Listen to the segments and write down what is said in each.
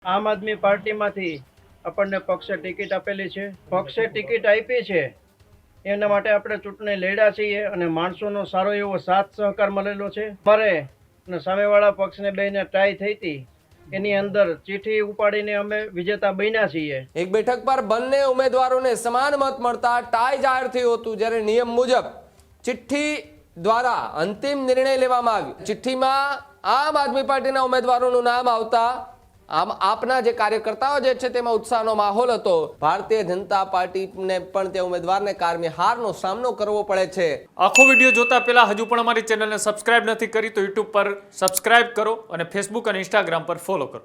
આમ આદમી પાર્ટીમાંથી આપણને પક્ષે ટિકિટ આપેલી છે. પક્ષે ટિકિટ આપી છે એના માટે આપણે ચૂંટણી લડ્યા છીએ અને માણસોનો સારો એવો સાથ સહકાર મળેલો છે. અમારે અને સામેવાળા પક્ષને બેને ટ્રાય થઈ હતી, એની અંદર ચીઠી ઉપાડીને અમે વિજેતા બન્યા છીએ. એક બેઠક પર બંને ઉમેદવારોને સમાન મત મળતા ટાઈ જાહેર થયું હતું, જ્યારે નિયમ મુજબ ચિઠ્ઠી દ્વારા અંતિમ નિર્ણય લેવામાં આવ્યો. ચિઠ્ઠીમાં આમ આદમી પાર્ટીના ઉમેદવારોનું નામ આવતા આપના જે કાર્યકર્તાઓ જે છે તેમાં ઉત્સાહનો માહોલ હતો. ભારતીય જનતા પાર્ટીને પણ તે ઉમેદવારને કારમી હારનો સામનો કરવો પડે છે. આખો વિડીયો જોતા પહેલા હજુ પણ અમારી ચેનલને સબસ્ક્રાઇબ નથી કરી તો યુટ્યુબ પર સબસ્ક્રાઇબ કરો અને ફેસબુક અને ઇન્સ્ટાગ્રામ પર ફોલો કરો.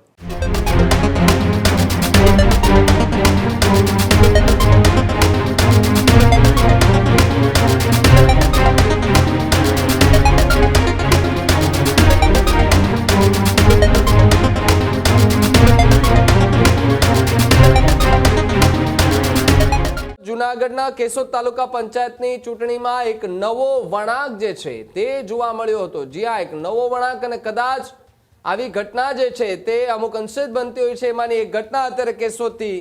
જૂનાગઢના કેશોદ તાલુકા પંચાયતની ચૂંટણીમાં એક નવો વળાંક જે છે તે જોવા મળ્યો હતો. જ્યાં એક નવો વળાંક અને કદાચ આવી ઘટના જે છે તે અમુક અંશે જ બનતી હોય છે. એમાંની એક ઘટના અત્યારે કેશોદથી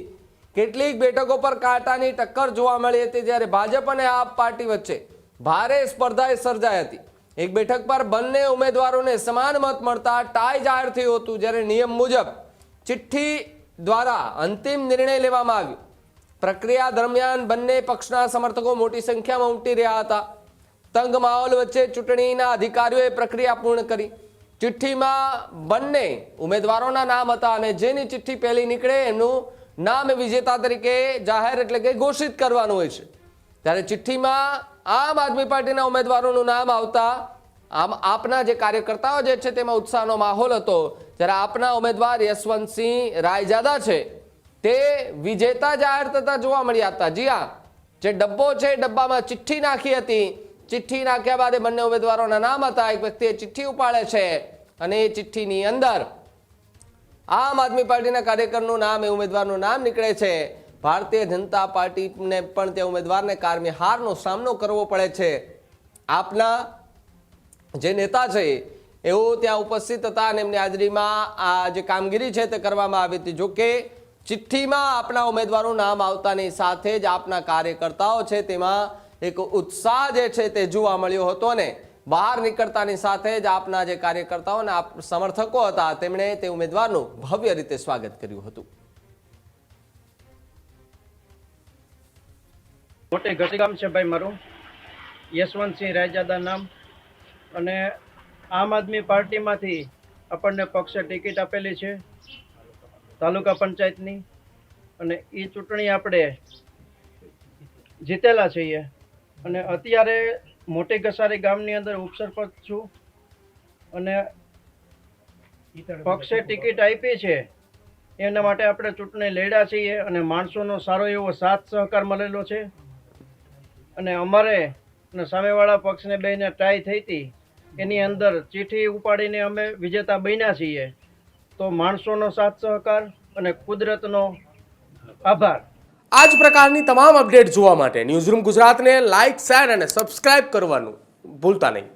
કેટલીક બેઠકો પર કાંટાની ટક્કર જોવા મળી હતી, જ્યારે ભાજપ અને આપ પાર્ટી વચ્ચે ભારે સ્પર્ધા સર્જાઈ હતી. એક બેઠક પર બંને ઉમેદવારોને સમાન મત મળતા ટાઈ જાહેર થયું હતું, જ્યારે નિયમ મુજબ ચિઠ્ઠી દ્વારા અંતિમ નિર્ણય લેવામાં આવ્યો. પ્રક્રિયા દરમિયાન બંને પક્ષના સમર્થકો મોટી સંખ્યામાં ઉમટી રહ્યા હતા. તંગ માહોલ વચ્ચે ચૂંટણીના અધિકારીઓએ પ્રક્રિયા પૂર્ણ કરી. ચિઠ્ઠીમાં બંને ઉમેદવારોના નામ હતા અને જેની ચિઠ્ઠી પહેલી નીકળે એમનું નામ વિજેતા તરીકે જાહેર એટલે કે ઘોષિત કરવાનું હોય છે. ત્યારે ચિઠ્ઠીમાં આમ આદમી પાર્ટીના ઉમેદવારોનું નામ આવતા આપના જે કાર્યકર્તાઓ જે છે તેમાં ઉત્સાહનો માહોલ હતો. જ્યારે આપના ઉમેદવાર યશવંતસિંહ રાયજાદા છે તે વિજેતા જાહેર થતા જોવા મળ્યા હતા. જી હા, જે ડબ્બો છે ડબ્બામાં ચિઠ્ઠી નાખી હતી. ચિઠ્ઠી નાખ્યા બાદ બંને ઉમેદવારોના નામ હતા. એક વ્યક્તિએ ચિઠ્ઠી ઉપાડે છે અને એ ચિઠ્ઠીની અંદર આમ આદમી પાર્ટીના કાર્યકરનું નામ, એ ઉમેદવારનું નામ નીકળે છે. ભારતીય જનતા પાર્ટીને પણ તે ઉમેદવારને કારમી હારનો સામનો કરવો પડે છે. આપના જે નેતા છે એઓ ત્યાં ઉપસ્થિત હતા અને એમની હાજરીમાં આ જે કામગીરી છે તે કરવામાં આવી હતી. જોકે ચિઠ્ઠીમાં આપના ઉમેદવારનું નામ આવતાની સાથે જ આપના કાર્યકર્તાઓ છે તેમાં એક ઉત્સાહ જે છે તે જોવા મળ્યો હતો અને બહાર નીકળતાની સાથે જ આપના જે કાર્યકર્તાઓ અને સમર્થકો હતા તેમણે તે ઉમેદવારનું ભવ્ય રીતે સ્વાગત કર્યું હતું. મોટી ઘટગામ છે ભાઈ મારું, યશવંતસિંહ રાયજાદા નામ, અને આમ આદમી પાર્ટીમાંથી આપણને પક્ષે ટિકિટ આપેલી છે તાલુકા પંચાયતની, અને એ ચૂંટણી આપણે જીતેલા છીએ. અને અત્યારે મોટી ઘસારી ગામની અંદર ઉપસરપંચ છું અને પક્ષે ટિકિટ આપી છે એના માટે આપણે ચૂંટણી લડ્યા છીએ અને માણસોનો સારો એવો સાથ સહકાર મળેલો છે. અને અમારે અને સામેવાળા પક્ષને બેને ટ્રાય થઈ હતી, એની અંદર ચીઠી ઉપાડીને અમે વિજેતા બન્યા છીએ. તો માણસોનો સાથ સહકાર અને કુદરતનો આભાર. આ જ પ્રકારની તમામ અપડેટ જોવા માટે ન્યૂઝરૂમ ગુજરાતને લાઇક, શેર અને સબસ્ક્રાઇબ કરવાનું ભૂલતા નહીં.